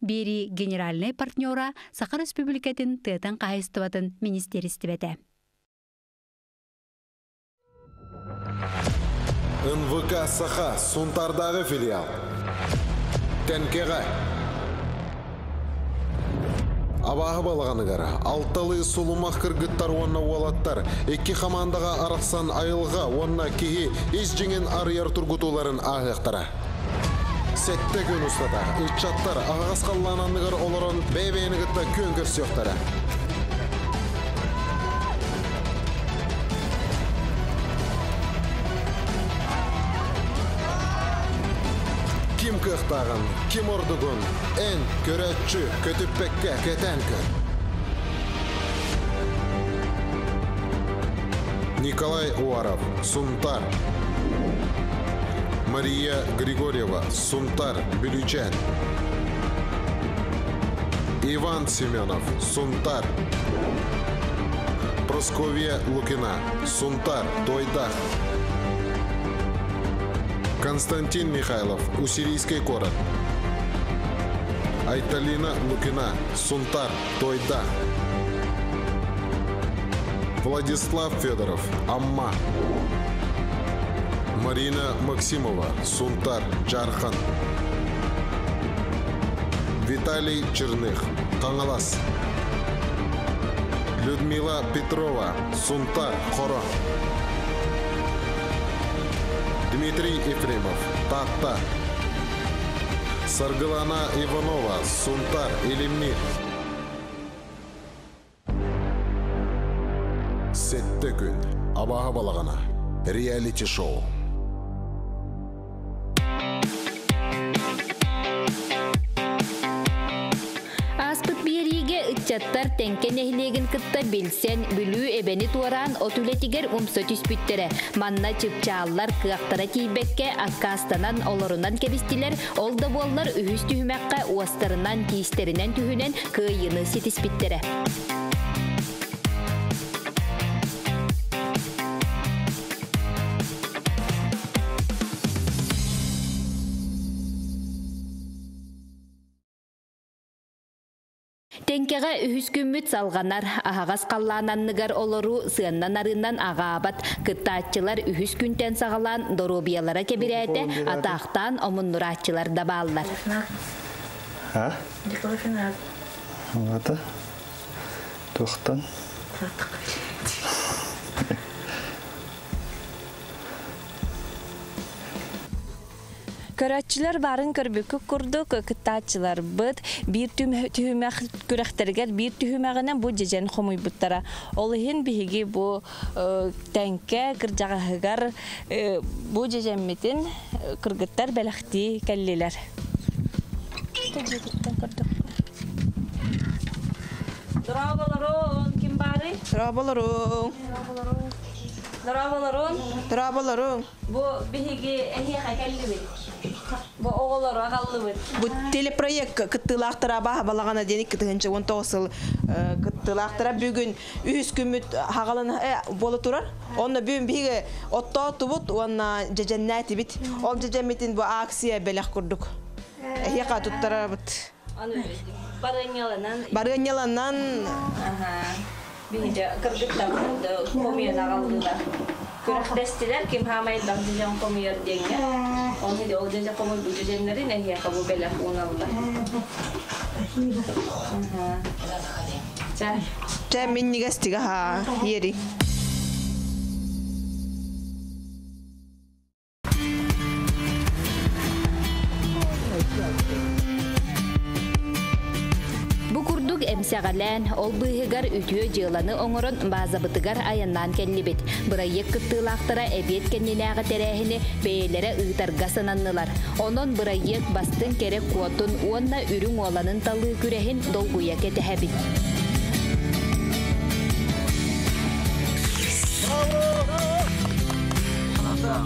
бери генеральный партнера Сахар Республикатын тыытан кайыстыбатын министеристибете. НВК Саха Сунтардағы филиал. Тәнкеға. Абағы балағанығара, алталы сұлымақ кіргіттар онна уалаттар, екі қамандаға арақсан айылға онна кейі ез жеңен арыяр тұргутуларын ағықтара. Сәтті көн ұстата, ұтчаттар ағас қаллананығыр оларын бәйбәйінігітті көн көрсіоқтара. Ким кықтағын, ким ордығын, ән көрәтші көтіппәкке кәтәнкі. Николай Уаров, Сунтар. Мария Григорьева, Сунтар, Бюлючан. Иван Семенов, Сунтар. Просковья Лукина, Сунтар, Тойдах. Константин Михайлов, Уссурийский город. Айталина Лукина, Сунтар, Тойдах. Владислав Федоров, Амма. Марина Максимова, Сунтар, Джархан. Виталий Черных, Кангалас. Людмила Петрова, Сунтар, Хора. Дмитрий Ефремов, Тата. Саргалана Иванова, Сунтар, Илимни. Сетті күн, абаға балағана, реалити-шоу. Чаттар тенкен эхлеген кытта билсен бүлүү эбени туаран отулетигер умсо түспүттөрө манна чыпчааллар кыактара тийбекке аккастанан олорунан кебистилер олда боллар үһүс түһүмэкке уастарынан тийистеринен түһүнен кыйыны сетиспиттере. Тенкеға үхіс күмміт салғанар, ағағас қаллананныгар олору сыаннан арыннан ағабат, кыттаатчылар үхіс күнтен сағалан доробиялара кебірәті, атақтан омыннуратчылар да баллар. Ата, тоқтан. Көрәтчілер барын көрбікі күрді, кыттаатчылар бұд, бір түхімәқ көрәқтергер, бір түхімәғінен бұл жежен қомой бұттара. Олығын бігі бұл тәнке кіржағығар бұл жеженметін кіргіттар бәліқті кәллелер. Дұрабаларың, кім бары? Дұрабаларың. Бұл бігі әйе қәкәлі бет. Бұл оғылар ағаллы бет. Бұл телепроект кыттылақтыра баға балағана денек кітігінші 19 кыттылақтыра бүгін үйіз күміт хағаланы болы тұрар. Оны бүгін бігі отта тұбыт, оны жеженнәті бит. Ол жеженметін бұл акция бәләқ күрдік. Әйе қатуттара бұт. Барғаняланан. Биһиде кыргыттан комуян агалдылар. Көрөктестилер ким хамайдан дижен комуяр деңге. Оны да олжа комуй бүженнери нехе кабу беле уналдар. Ча миннигастига ха ери. Эмсәгәлән ол быһыгар үтүө жыланы оңорон базабытыгар аяннан келлибит. Бырайык кыттылактыра эбет кеннеләгә тәрәһине бәйләре ыйтарга сананнылар. Онон бырайык бастын керек куотун уонна үрүң оланын талы күрәһин долгуя кетәһәбит.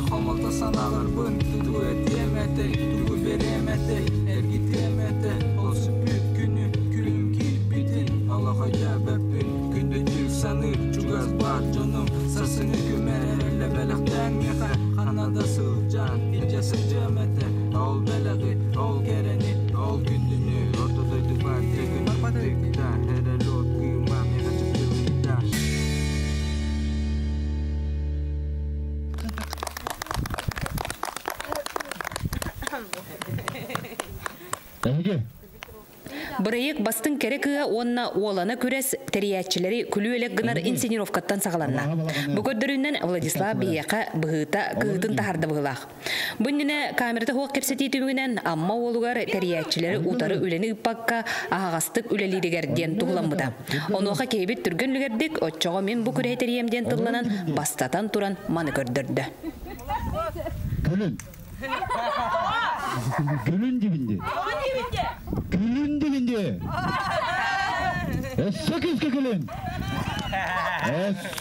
Хамалта саналар бын, туту этемете, тугу беремете, эргитемете, олсы бүт күнү, күрүм килбитин, Аллахая бәппин, күндө жүр саныр, чугаз бар жонум, сасыны күмәреле бәләқтән меха, қанада сылжан, инжасы жамете, ол бәләғи, ол керени, ол күндүнү, орту Бұрайық бастың керекіға онна оланы көрес терияатчылары күлі әлек гынар инсценировкаттан сағаланна. Бұкөддірінен Владислав Бияқа бұғыта кығытын тахарды бұғылақ. Бұнніне камерата хоқ кепсеті түмігінен амма олуғар терияатчылары утары үлені ұппаққа ағастық үлелерігерден тұғыламбыда. Онуға кейбет түргенлігердік отчоға мен бұ күрей териемден тұлланан бастатан туран маны көрдірді. Gülün dibinde. Gülün dibinde. Sakızka gülün.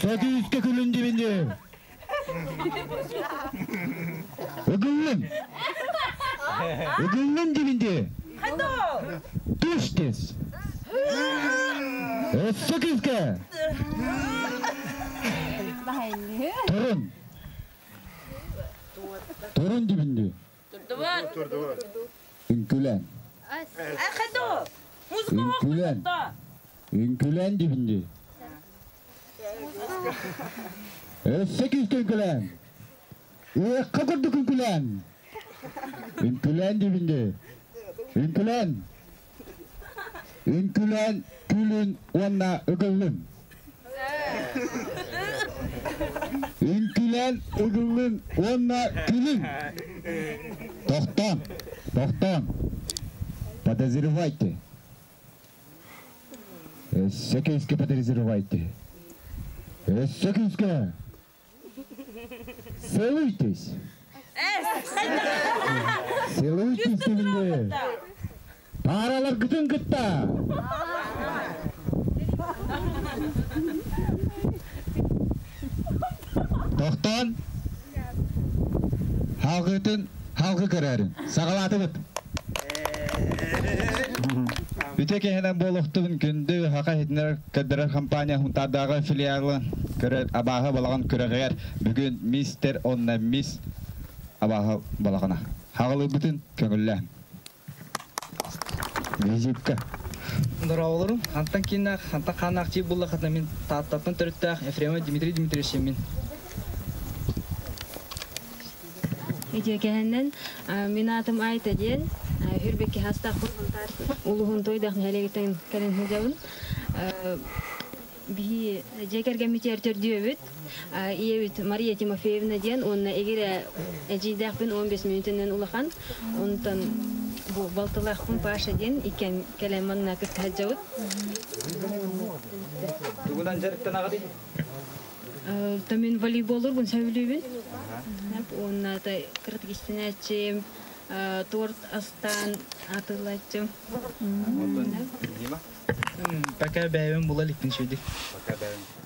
Sakızka gülün dibinde. Gülün. Gülün dibinde. Düştüz. Sakızka. Torun. Torun dibinde. Ünkülen. Ünkülen. Ünkülen dibinde. 8 ünkülen. Kakurduk ünkülen. Ünkülen dibinde. Ünkülen. Ünkülen külün ona ögülün. Ünkülen ögülün ona külün. Тоқтан. Подозревайте. Сокольска подозревайте. Сокольска. Целуйтесь. Целуйтесь дегенде. Паралар күтін күтті. Тоқтан. Халқытын halkı kararın. Sağalatı bıt. Bütükehiden boluqtuğun gündü haka hitner kadar kampanya huntardağı filialı kırır abağı balağın kırıqıyar. Bugün mister onna mis abağı balağına. Hağılı bütün köngüllән. Vizipka. Ndara olurum. Hantan kinak, hantan kanakçı bulla katna min taatapın törüttağ Efrema Dimitri Dimitrievich min. Ejekenden minatım ayta diyen hürbeki hasta kurbantar uluhun toydaq nelegiten kalen hujabın bihi jekerge miterter diöbüt iyebit Maria Timofeevna diyen onna egire ejidaqpın 15 minutinden ulakan ondan bu baltalaqpın paşa diyen iken kalemanna kıt hajabıt Tugudan jarıktan ağadı Tamin volейболор бун сөйлөбүн. Онна да кыртыгистенечим, торт астан атылачым. Пока бәйбен булалыктын шөйдү.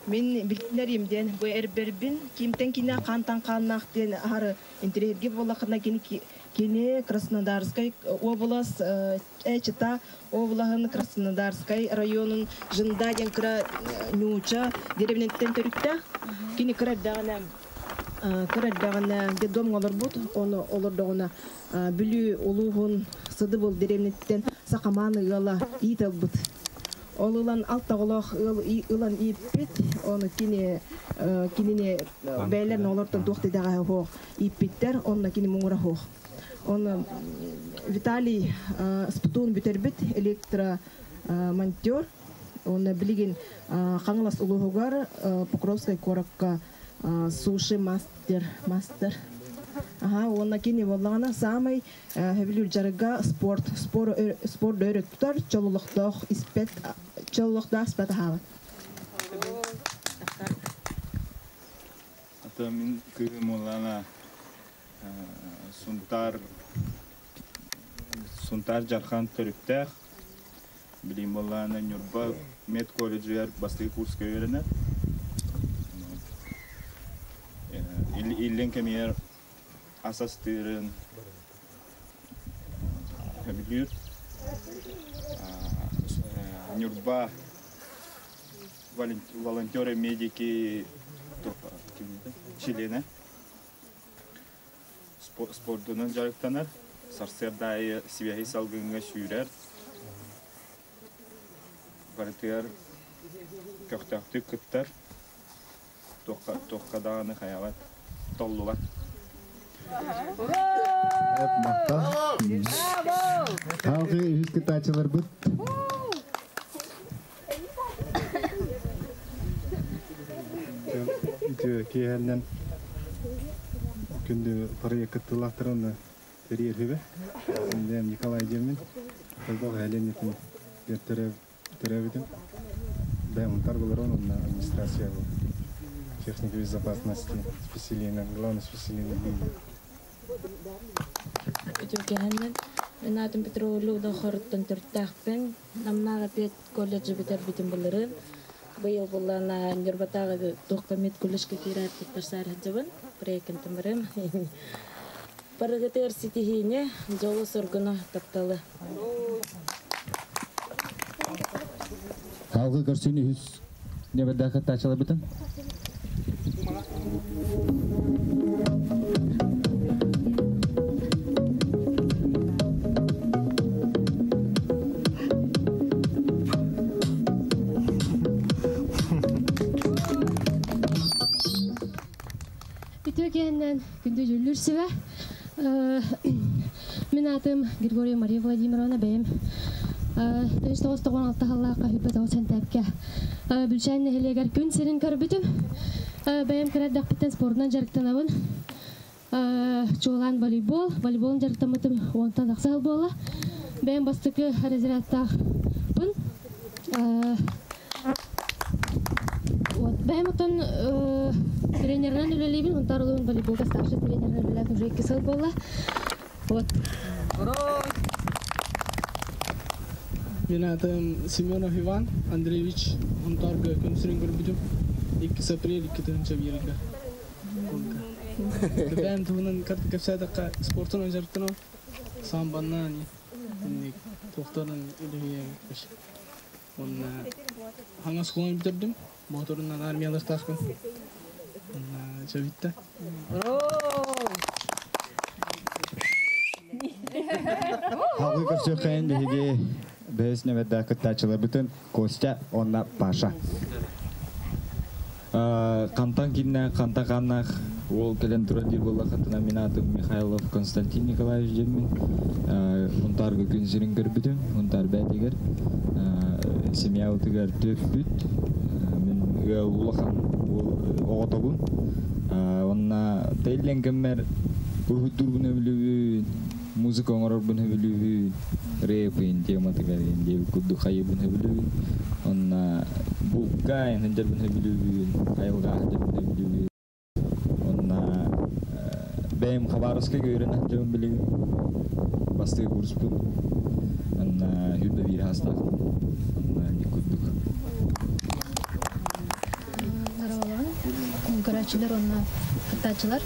Мен билгилеримден бу эрбербин кимтен кине кантан каннактен ары интерьерге болакына кене Краснодарской область Чита областын Краснодарской районун жында денкра нюча деревнеттен төрүктө кини кырдагана дедом олор бут оны олордогуна бүлү улугун сыды бол деревнеттен сакаманы гала ител бут Олылан алтағылақ ылан иппет, оны кинене бәйлерін олардың тоқтыдағы хоқ иппеттер, оны кине мұңыра хоқ. Оны Виталий спутун бүтербет электромонтер, оны білген қаңылас ұлығығар Покровской коракка суши мастер. Онна кине боллағана самай хевилюр жарыга спорт өрөктөр чолулуктох испет хава. Ата мен кыгым олана сунтар жархан төрүктөх билим боллана Нюрба мед колледжер бастыгы курска өрөнөт. Иллен кемер Асастырын Хабилюр Нюрба волонтеры, медики чилена спортунан жарыктанар сарсердайы связи салгынга сүйрер барытыгар көктөктү кыттар тоққадағаны хаяват толлугат Halkı жүз кытачылар бұд. Кейхәлнен күнді проект кыттылақтырын терьер хебе. Сендем Николай Демин. Кызбақ әленетін теребедім. Бәймін тарғылырын администрация техники безопасности специализированного, главное специализированного. Өтөкәһәннән мен атым Петролу да хорыттан төрттәхпен. Намнага пет колледжи битер битен булырын. Быел буллана Нёрбатагы тохкамет колледжка кирәп типсар хаҗабын. Проектын тымырым. Парагатер ситихине жолы соргуна тапталы. Халгы көрсөне хүс небедә кытачылар битен. Өтөкәһәннән күндө жүлүрсүбә. Мен атым Григория Мария Владимировна бәйем. 1996 халлака хиппетау сентәпкә. Бүлшәнне һелегәр күн серин көрбүтүм. Бәйем кирәдәк битен спортнан жарыктанабын. Чолан волейболын жарыктамытым, онтан аксал була. Бәйем бастыкы разрядта бун. Вот бәйем отон тренернан үлелебин, онтарлыгын волейболга старший тренернан үлелеп уже 2 жыл була. Вот. Мен атым Семенов Иван Андреевич, он торга консерин көрбүдүм. 2 апрель 2001 жылы. Бәйем тугунан капсайдакка спортун жарыктана. Самбаннан тохторун үлүгө. Онна хаңас кылып битердим. Моторунан армиялар ташкын. Онна жабитта. Халгы көрсөкәйін дегеге бәйіс нәбәдді кыттачылар бүтін Костя, онна Паша. Қантан кинне, қанта қаннақ, ол келен тұрандир болла қатына мен атым Михайлов Константин Николаевич демін. Онтарғы күн зірін көрбідім, онтар бәдегер. Семья ұтығар төп бүт. Мен ұлақан оғытобын. Онна тәйлен кәммәр ұхыттыр бұны білуін. Музыка оңорор бун хебилүү, рэп тема тагарын деп кудду хай бун хебилүү. Онна букай хендер бун хебилүү, айылга хендер бун хебилүү. Онна бэм хабаровска көрөнө жөн билиги. Басты курс бу. Онна юрда бир хаста. Онна никудду. Наравалан, көрәчиләр онна кытачылар.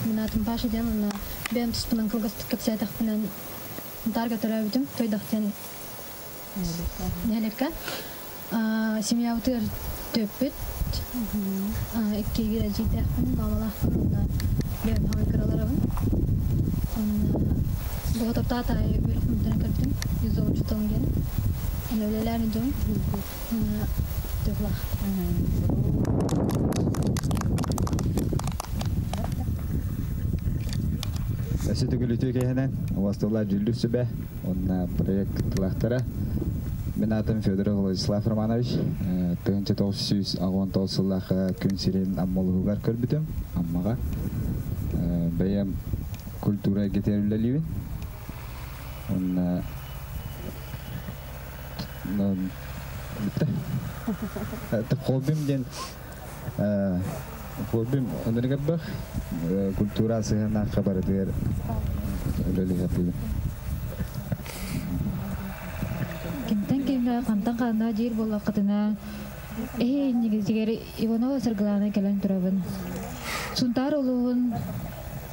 Мен атым Паша ден онна бәйем тұспынан кылгыстық кепсәйтақ пінен тарга төрәбітім, тойдақтен нәлекке. Семья ұтыр төппіт, еккейгер әжейдәқ пінен, балалақ пінен, бәйем хаңай кыраларабын. Бұғытырта атайы бөлік мүмдерін кірбітім, 113 тон ген. Өлелерін жон, төплақ. Әсеті күліті кейінен, уастылар жүлдісі бә, онна проект қылақтары. Мен атым Федоров Владислав Романович, 1919 жыллағы күн сирен аммолығығар көрбітім, аммаға. Бәйем культура кетеріліліуін. Онна... Бітті. Қолбім ден... Қолбім өндірі қаббақ, культура сығына қабары дегер өлі қапылы. Кемтен кемді қантан қағында жер болы қытына негіздегер Иванова сырғылана кәлін тұрабын. Сұнтар олуғын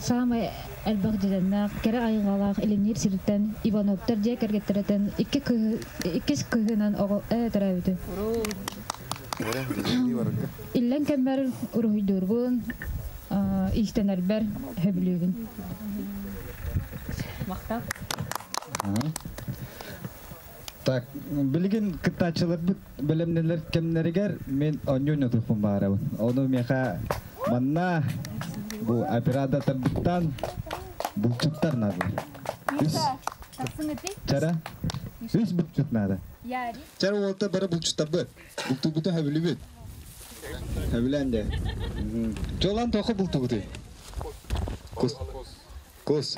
самай әлбақ деденнақ, кәрі айғалақ елемнер сірттен Ивановтар жек әргеттеретен иккес күгінен тұрабыды. Иллен кәмбәр ұрғыдырғын, истен әлбәр хөбілігін. Мақтап. Так, білген кыттачылар білімнелер кемнерігер мен оньон отықпын бағарабын. Оны меха манна бұл оператор бұттан бұл чүттар назыр. Чара? Üç bulçut nada. Яри. Çar olta bara bulçuta bı. Bultugutu havili bit. Havilende. Çolan toku bultugutu. Kos.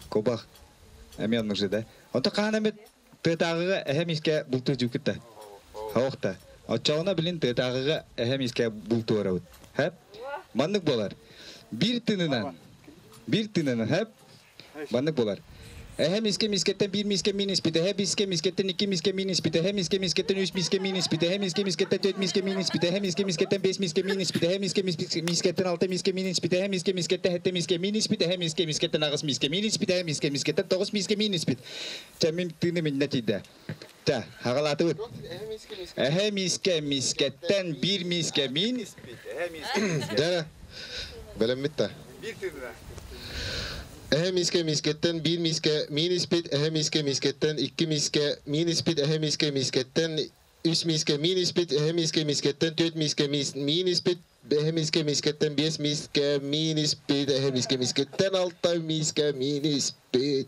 Kobak. Emin nujeda. Ota kanamet tetağı hem iske bultucu kitta. Hawta. Açağına bilin tetağı hem iske bultuğu hep. Manlık bolar. Bir tınınan hep manlık bolar. Hem iske misketten bir miske minispite, hem iske misketten iki miske minispite, hem iske misketten üç miske minispite, hem iske misketten dört miske minispite, hem iske misketten beş miske minispite, hem iske misketten altı miske minispite, hem iske misketten hette miske minispite, hem iske misketten ağız miske minispite, hem iske misketten dokuz miske minispite. Çamin tını minnetide. Ta, hagalatı bud. Hem iske misketten bir miske minispite, hem iske misketten. Dara. Belem bitti. Bir tını. Hem iske misketten bir miske minispit, hem iske misketten iki miske minispit, hem iske misketten üç miske minispit, hem iske misketten dört miske minispit, hem iske misketten beş miske minispit, hem iske misketten altı miske minispit.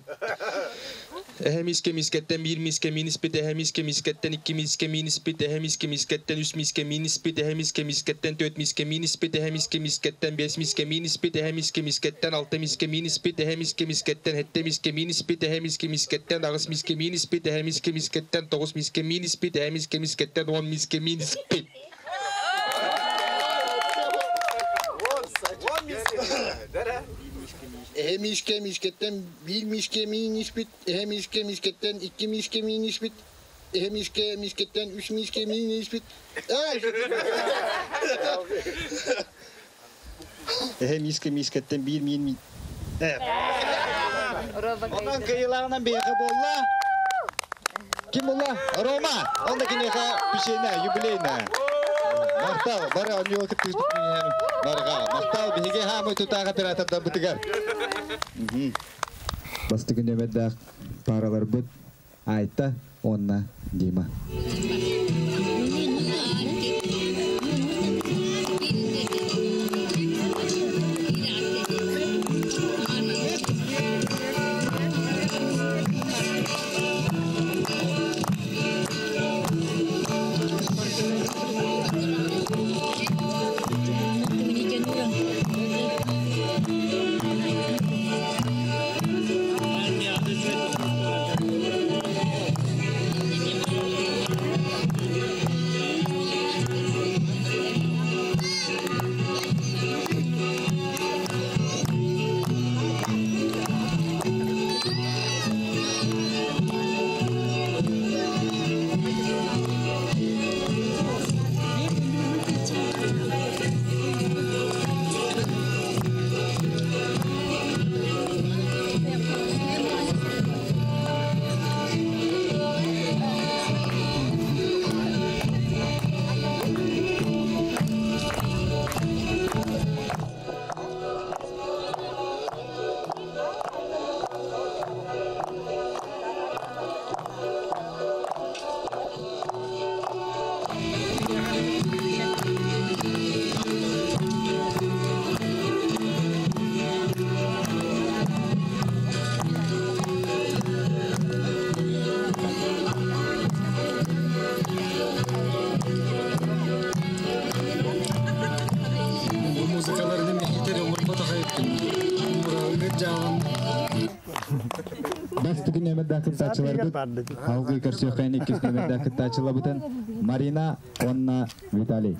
Hem iske misketten bir miske minispit, hem iske misketten iki miske minispit, hem iske misketten üç miske minispit, hem iske misketten dört miske minispit, hem iske misketten beş miske minispit, hem iske misketten altı miske minispit, hem iske misketten hette miske minispit, hem iske misketten ağız miske minispit, hem iske misketten dokuz miske minispit, hem iske misketten on miske minispit. Hem iske misketten bir miske minispit, hem iske misketten iki miske minispit, hem iske misketten üç miske minispit. Hem iske misketten bir min. Ondan kıyılarından bir yaka bolla. Kim bolla? Roma. Ondaki yaka bir şeyine, yubileyine. Martal, bari anyo vakit tutmuyor. Marga, Martal bir hige hamı tutağa piratada bitigar. Bastı gündemede paralar bud. Ayta onna dima. Bastı nemede kıtaçılar bud. Halkı karşı kaynak kis nemede kıtaçılar budun. Marina onna Vitali.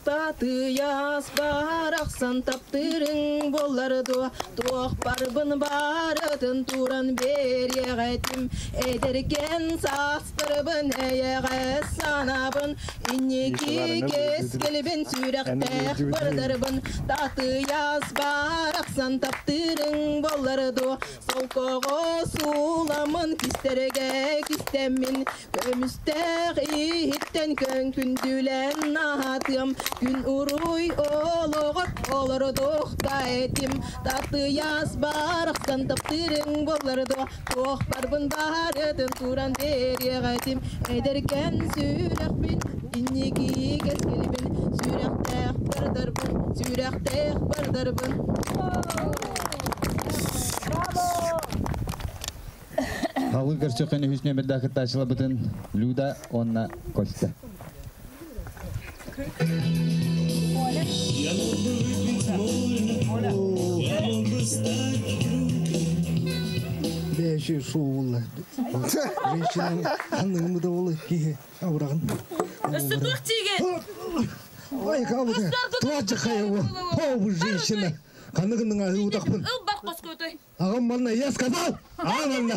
Tatı yaz baraksan taptırın bollardı. Tuğ barbın barıtın turan beryeğetim. Ederken sastırbın eyeğe sanabın. İnneki keskelbin sürekte bardarbın. Tatı yaz baraksan taptırın bollardı. Sol koğu sulamın kisterege kistemin. Kömüsteği hitten kön kündülen nahatım. Gün uruy oluğup olurduk da etim. Tatlı yaz baraksan taptırın bollardı. Tuğ barbın baharıdın turan deryeğetim. Ederken sürekbin inneki keskelbin. Sürekte bardarbın, sürekte bardarbın. Хавы көрсөкені хүсіне бірді қытташылы бұтын Люда, онна Костя. Бәші шоуылы. Женщинаның қаныңымы да олы кейі ауырағын. Үсті тұқ теген! Ой, қабыды, туаджы қайы ол женщина. Қанығының ағы ұдақпын. Бақ қосқы өтой. Ағам малына я сказал! Ағам малына!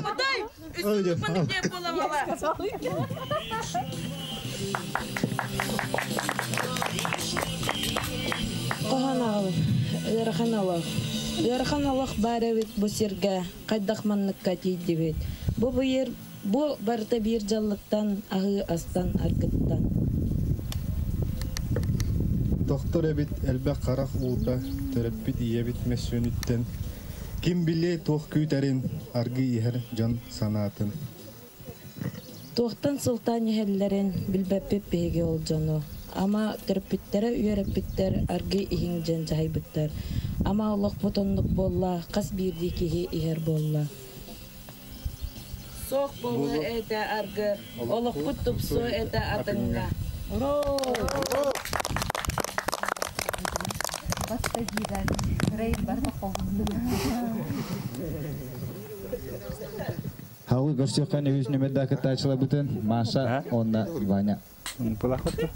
Үсті тұқпаны деп бола бала. Qohan ağalım, Yarıxan Allah. Yarıxan Allah barabet bu serge, qaydaqmanlıkka teydibet. Bu yer, bu barda bir jallıktan, ağı astan, arkıttan. Doktor ebit elbe qarak uğda, terapit iyebit mesyonitten. Kim bile toh küterin, argı iher can sanatın. Tohtan sultan yehellerin bilbepep bege olcanu. Ama terapittere üyerepitter argı ihin can cahibitler. Ama Allah botonluk bolla, kas birdi kihi iher bolla. Sok bolla ete argı, Allah putup so ete atınga. Хавы көрсөкені хүсіне бірді қытташылы бұтын Маша, онна Ваня. Пылақыты?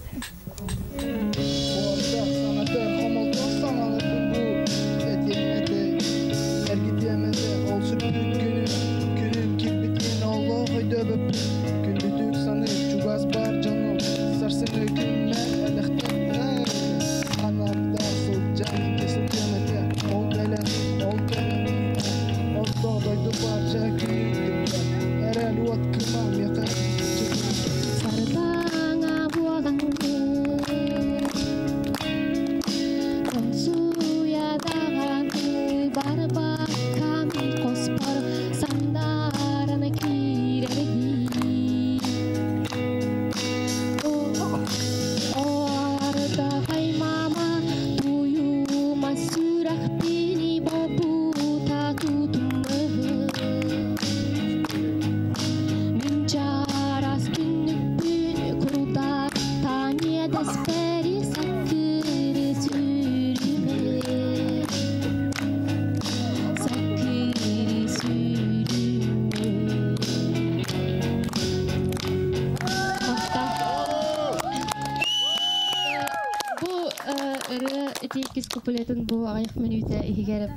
Купулетин бу аяк минуте игер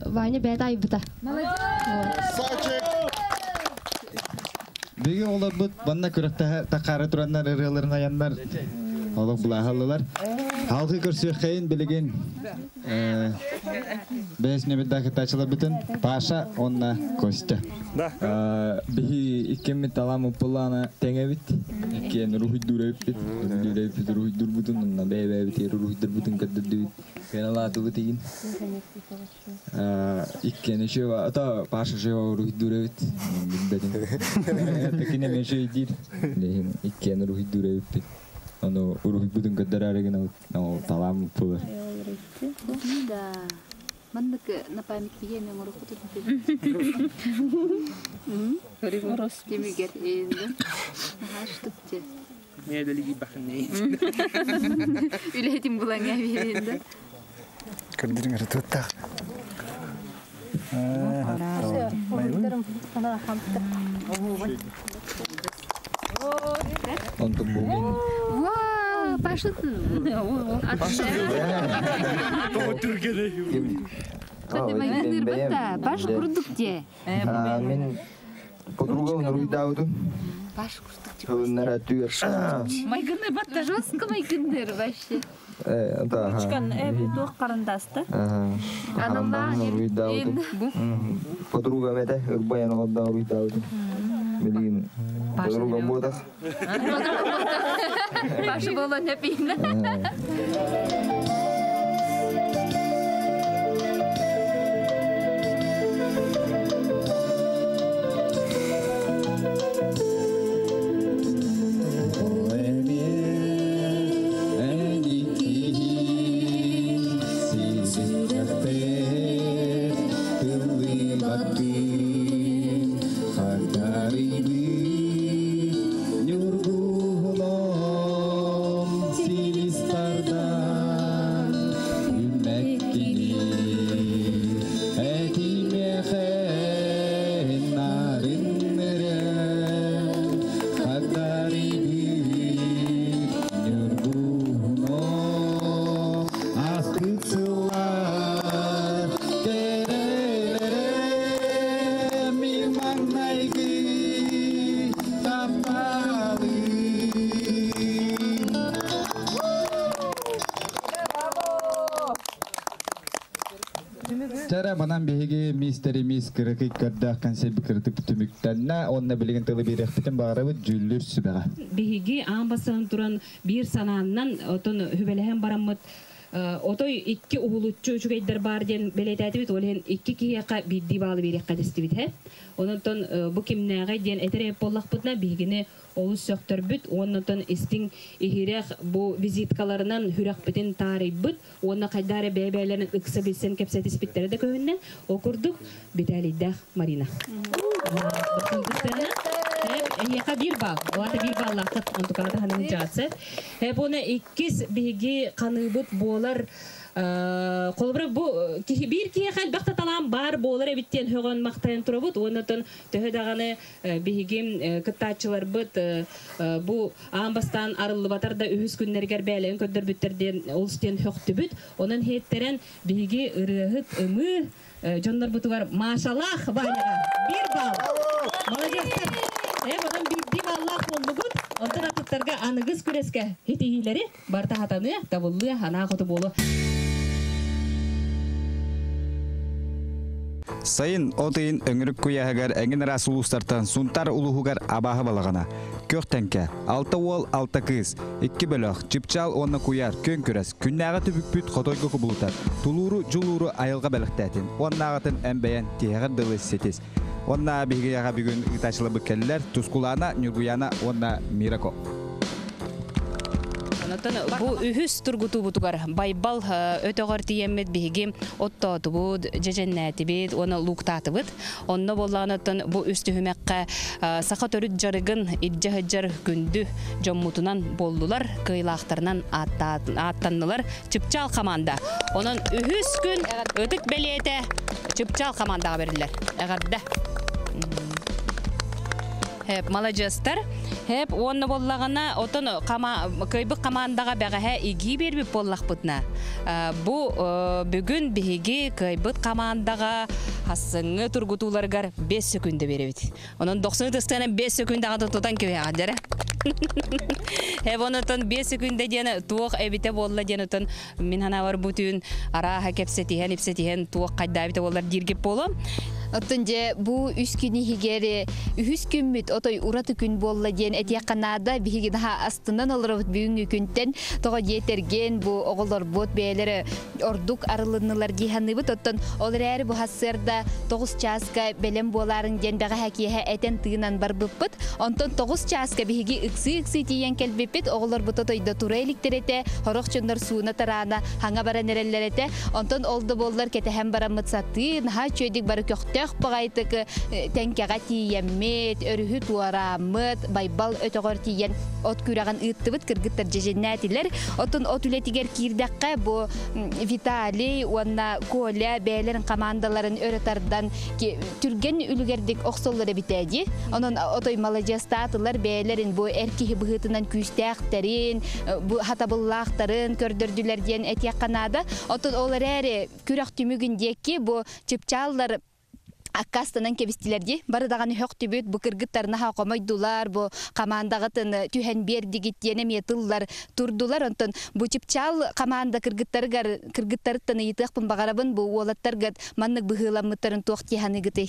Ваня бета айбыта. Биги олар бут банна көрөктө такары турандар ырыларын аяндар. Олар булахаллар. Халкы көрсөкөйүн билеген бесне бидда кытачылар бүтүн Паша, онна Костя. Биги иккеми таламы пулана теңебит. Иккен рухи дурепит. Дурепит рухи дурбутун онна бебебит рухи дурбутун каддыбит. Феналаты бутин. Иккен шева ата Паша шева рухи дурепит. Бидден. Такине меше идит. Иккен рухи дурепит. Оно рухи бутун каддарареген ау таламы пулар. Да. Мандык на память пиеме морохуту. Рос темигер энди. Хаштыкте. Мен делиги бахне. Үлетим булаңа беренди. Кырдырыңар туттак. Онтук булген. Паша. Паша курдукте. Мен подруга руйдауду. Паша курдукте. Оннара түйөр. Майгыны батта жестко майгындер вообще. Да. Чкан тух карындасты. Анамда руйдауду. Подруга мете баян олда руйдауду. Билин. Подруга мода. Паша была напина. Hari Cara manан беге мистеримис кырыкы кырдах консерви кыртып түмүктенна онна билеген тылы беректен багырабы жүллүр сүбага. Беге амбасан туран бир санааннан отон хүбелеген бараммыт отой икки ухулуччу чугайдар бар ден белететибит олен икки кияка бидди баалы берекка дестибит he. Онотон бу кимнеге ден этереп боллакпытна бигине олус сөктөрбүт онотон истин ихирек бу визиткаларынан хүрөкбүтүн тарыйбыт онна кайдары бебелерин ыкса билсен кепсетиспиттери да көһүннө окурдук биталидах Марина. Яка бир бал, олата бир баллакыт онтукалата ханын жаатсы. Оны иккис биги каныбыт болар колбур бу бир кие халбакта талам бар болар эбиттен хөгөн мактайын турабыт. Онотон төһөдаганы бигим кыттачылар быт бу амбастан арылыбатар да үһүс күннергер бәлен көддөрбүттерден олстен хөктүбүт. Онун хеттерен биги ырыгыт ымы жоннор бутугар машаллах баняга бир бал. Молодецтер. Онан бир баллах болдугут. Онтан аттарга аныгыз күреске хетигилери барта хатаны табылды хана коту болу. Сайын отыйын өңірік көяғығар әңін расулустартан сунтар улуғығар абағы балағана. Көқтенке, 6 ол 6 кыз, 2 бөліқ, чипчал онна көяр, көн көрес, күннәғы түбікпүт қотойғы құбылытар, тулуру жулуру айылға бәліктәтін, оннағытын әмбәйін тегір дылы сетес. Онна бігіяға бүгін ұташылы бүкелілер, тұскулана, нүргуяна, онна мирако. Бу үһүс тургуту бутугар байбал өтөгөр тиеммет биги оттотубут жеженнетибит оны луктатыбыт онно болланатын бу үстүхүмекке сака төрүт жарыгын иджахыжар күндү жоммутунан болдулар кыйлактарынан аттаннылар чыпчал команда онун үһүс күн өтүк белете чыпчал командага берилер эгарда Hep malajastar hep onu bollagana otun köybük kamandaga bägehe igi berip bollakpытna. Bu bugün bihigi köybük kamandaga hasıngı turgutulарgar 5 sekünde beribit. Onun 90 dıstana 5 sekünde ага tutan köye adere. Hep onutun 5 sekünde dene tuğ ebite bolla denutun min hana var bütün ara hakepsetihen ipsetihen tuğ qayda ebite bollar dirgip bolom. Отынже бу үскүни хигери үһүс күммүт отой ураты күн болла ден этияканада биги daha астынан олорот бүгүнкү күнтен тога жетерген бу оголор бот бээлери ордук арылынылар диханыбыт оттон олар бу хассерда 9 часка белем боларын ден бага хакие этен тыгынан барбыппыт онтон 9 часка биги ыксы тиен келбиппит оголор бут отойда туреликтерете хорокчундар сууна тарана ханга бара нереллерете онтон олду боллар кете хем барамыт сатын ха чөйдик бары көктө Пагайтык тенкега тиеммет, өрүхүт уарамыт, байбал өтөгөр тиен от күраган ыттыбыт кыргыттар жеженнәтилер. Отун от үлетигер кирдәккә бу Виталий, уанна Коля бәйләрен командаларын өрөтардан түрген үлгердик оксоллары битәди. Онун отой малajastатылар бәйләрен бу эрки быгытынан күстәктерин, бу хатабыллактарын көрдөрдүләр дигән әтякканада. Отун олар әре күрәк түмүгүндәки бу чыпчаллар Аккастанан кебистилерди бары даганы хөктүбүт бу кыргыттарына хакомойдулар бу командагатын түһен бердигиттене метыллар турдулар онтон бу чипчал команда кыргыттарыттан ыйтыкпын багарабын бу олаттарга маннык быгыламыттарын токтиханы гыты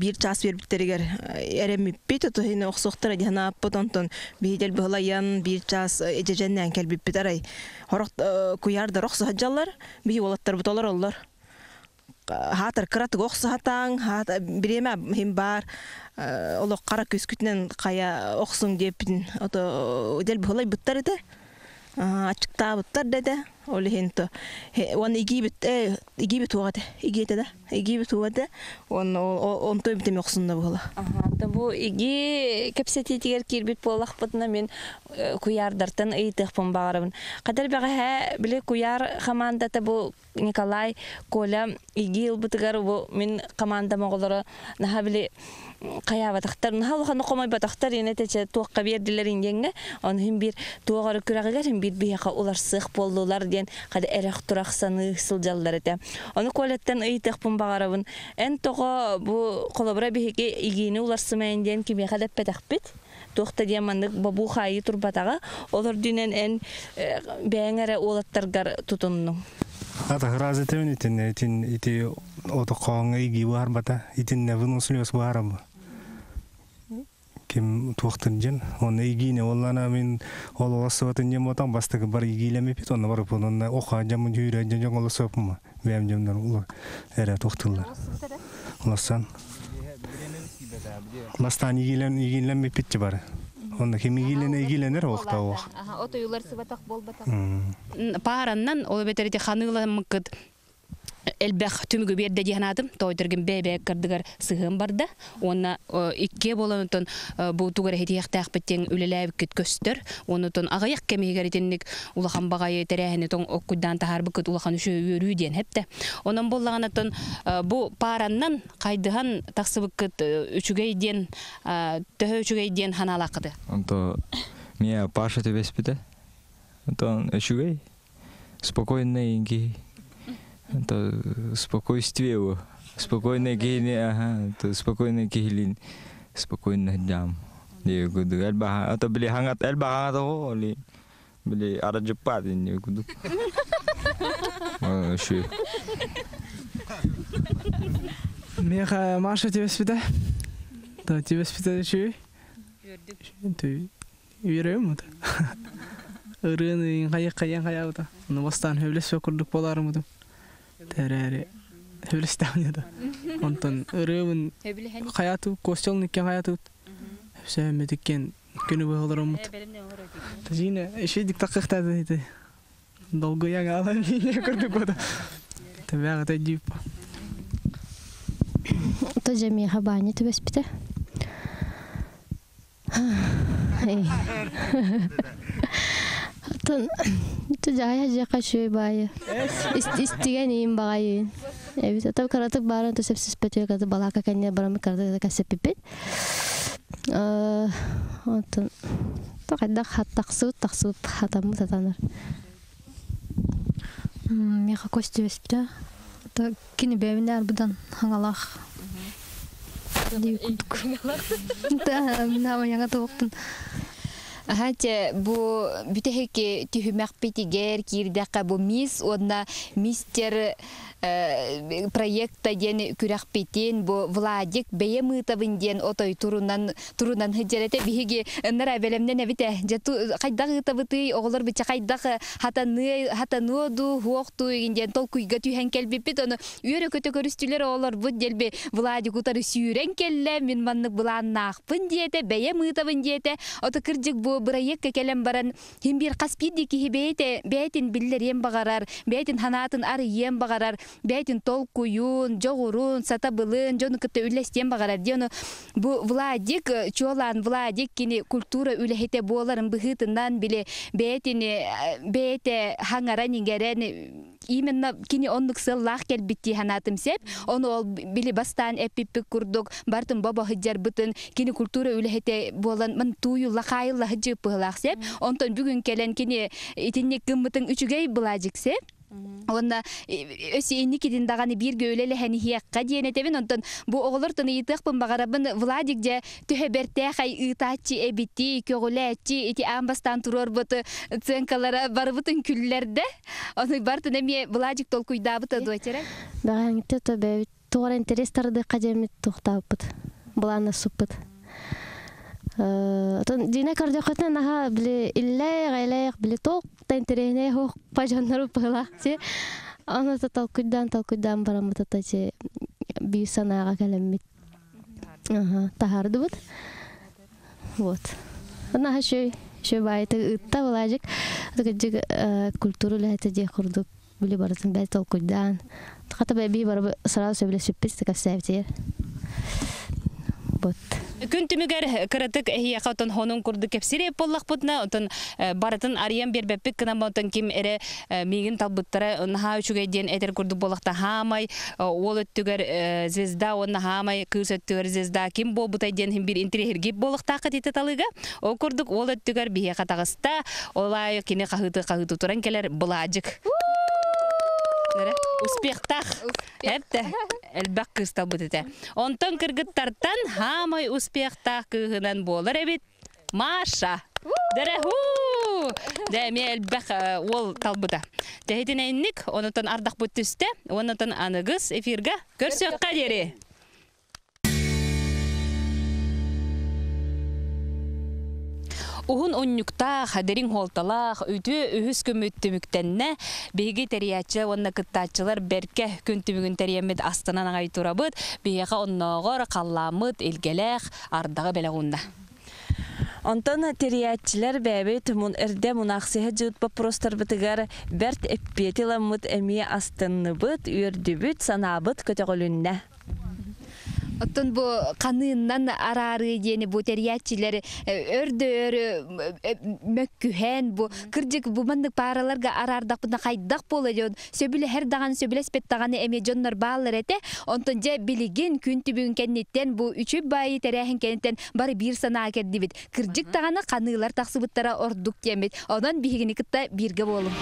бир час бербиттеригер эремиппит отойны оксоктор дихана потонтон бийдел быгылаян бир час эжеженнен келбиппит арай хорок куярда роксо хаджаллар бий олаттар буталар оллар Хатар кыраты оксатаң, биреме хим бар, олок кара көскүтнен кая оксуң депин, ото дел болай буттар эде. Ачыкта буттар деде. Ол хенто. Он игибит тугате. Игибит тугате. Он той битем оксунда була. Бу иги кепсетитигер кирбит боллакпытына мен куярдартан ыйтыкпын багарабын. Кадар бага биле куяр командата бу Николай Коля иги ылбытыгар бу мен командама голора наха биле каябатактар нахалхан комой батактар енетече туакка бердилер ингенге он хим бир туагар күрагыгар хим бир бияка улар сык болдулар ден када эрек тураксаны сылжалдар эте. Оны Колеттен ыйтыкпын багарабын. Эн того бу колобра биге игини улар сымайын ден кеме қадап пәтәқпет. Тоқта демандық бабу қайы тұрбатаға. Олар дүнен ән бәңәрі олаттарғар тұтынның. Ата хразы тәуін итін ити оты қоңы иги бар бата. Итін нәвін ұсылес бар ба. Кем тоқтын жен. Оны игине олана мен ол оласы батын жем отан бастығы бар игилеме пет. Оны барып оны оқа жамын жүйрі жен оласы өпім ма. Бәм жемдер олар әрі тоқтылар. Оласан. Бастан игиленме петчі бар. Onda kim igilenir oqta oq. Aha, oto yollar sıbatak bol batak. Parandan o beterite xanılamıqıd elbaq tümügü berdi dihanatım. Toytırgın bebek kırdıgar sığım barda. Ona ikke bolanıtın bu tuğara hediyak taqbitten üleleyip küt köstür. Onutun ağayak kemiğer etinlik ulağan bağayı terehini ton okuddan taharbi küt ulağan üşü yürüyden hepte. Onun bollağanıtın bu parandan kaydıhan taqsıbı küt üçügeyden töhü üçügeyden hanalaqıdı. Onto меня Паша тебя спита. Онто üçügey. Спокойненький. Это спокойствие, спокойное гене, это спокойное гелин, спокойный дам. Dia kudu elbah atau beli hangat oh li beli ada cepat ini kudu. Sure. Меня Маша тебя спита. Да тебя спита sure. Ты верим это. Рыны кая ута. Но бастан хевлес курдук боларым ута. Терәре хевлестәүне да. Онтон рыбын хаяту костелникке хаяту. Сәме диккен көне буларым. Тажина эшедик такыкта диде. Долго яга алам не курдук бода. Табага тадип. Тажами хабани ты беспите. Itu jaya aja kasih bayar. Istiqanin bayar. Evet, tapi karatuk barang tu sepsis betul kata balaka kanya barang karatuk kasih pipit. Itu kadang taksut hatamu tatanar. Meka kosti vespita. Tu kini bevinar budan hangalah. Dikuduk. Dah nama yang tu waktu. Хате бу бүтехеке түймәк питигер кирдәккә бу мис онна мистер проекта ден күрәк питен бу Владик беемытабын ден отой турунан хиҗәрәтә биһиге нара белемнән бите жату кайдагы табыты оглар бичә кайдагы хатаны ду хуакту ден толкуйга түйһән келбипит оны үре көтө көрүстүләр олар бу делбе Владик утары сүйрән келле мин манны буланнакпын диете беемытабын диете ото кырҗык бу проектка келем баран химбир каспиди ки бейтин биллер ем багарар бейтин ханатын ары ем багарар бейтин толкуюн жогурун сатабылын жону кытта үлестен багарар диону бу Владик чолан Владик кини культура үлехете боларын быхытынан биле бейте хаңаран ингерен именно кини оннук сыллах келбитти ханатым сеп оны ол били бастан эпиппик курдук бартын баба хыджар бытын кини культура үлехете болан мын тую лахайла хыджы пылах сеп онтон бүгүн келен кини итинник гыммытын үчүгей булажык сеп онда өсүйникидин даганы бир көөлеле ханихиякка диенетебин онтон бу оголортон ыйтыкпын багарабын Владик же төһөберте хай ыйтачы эбити көгөлечи ити амбастан турорбут ценкалара барбытын күллерде оны бартын эме Владик толкуйдабыты дойчерек багаңте тобе тугар интерестарды кадемит токтапыт буланы суппыт дина кардиохотна наха биле илле гайлек биле ток тентерене хох пажаннару пыла се аны талкуйдан барамыта таче би санага келемит тахарды бут вот наха шөй байты ытта булажык тыгыжык культуралы хата же курдук биле барсын бай талкуйдан хата би бар сразу биле сүппис текасевтер вот Күнтүмүгер кырытык эхия катон хонун курду кепсире боллак бутна отон баратын ариям бербеппик кына мотон ким эре мигин талбыттара наха үчүгө ден этер курду болакта хамай ол өттүгөр звезда онна хамай кыз өттүгөр звезда ким болбутай ден хим бир интерьерге болакта катыты талыга о курдук ол өттүгөр бие катагыста олай кини кахыты туран келер булажык Успехтах. Эпте элбак кыстал бутете. Онтон кыргыттартан хамай успехтах кыгынан болар эбит. Маша. Дәрәху. Дәме элбак ол талбыта. Тәһитенәйник, онотон ардак бүттүстә, онотон аныгыз эфирга көрсөккә дере. Ухун оннюкта хадерин холталах үтү үһүс көмөттүмүктенне биги териячы онна кыттачылар берке күнтүмүгүн териемет астынан агай турабыт бияга онногор калламыт илгелех ардагы белегунда. Онтон териячилер бәбит мун эрде мунаксыһы жут вопростар бытыгар берт эппетиламыт эми астынныбыт үрдүбүт санабыт көтөгөлүннә. Оттон бу каныыннан арары дени бу териячилер өрдө мөккүһен бу кырдык бу мандык параларга арардак бuna кайдак болот. Сөбүле хер даган сөбүле спеттаганы эме жоннор баалар эте. Онтон же билигин күн түбүн кеннеттен бу үчү байы терехин кеннеттен бары бир санаа кердибит. Кырдык даганы каныылар таксыбыттара ордук темет. Онан бигини кытта бирге болуп.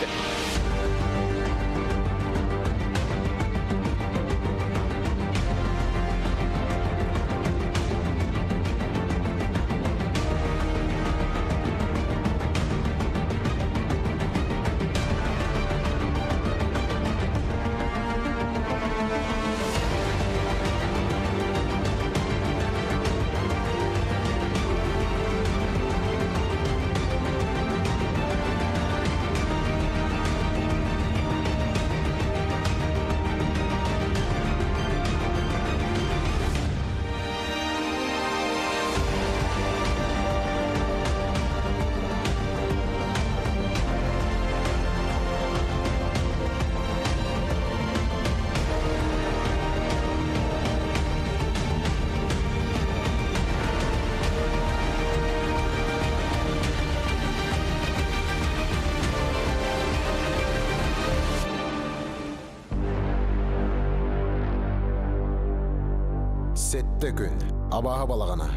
Сетте күн, абаға балағана,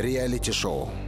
реалити шоу.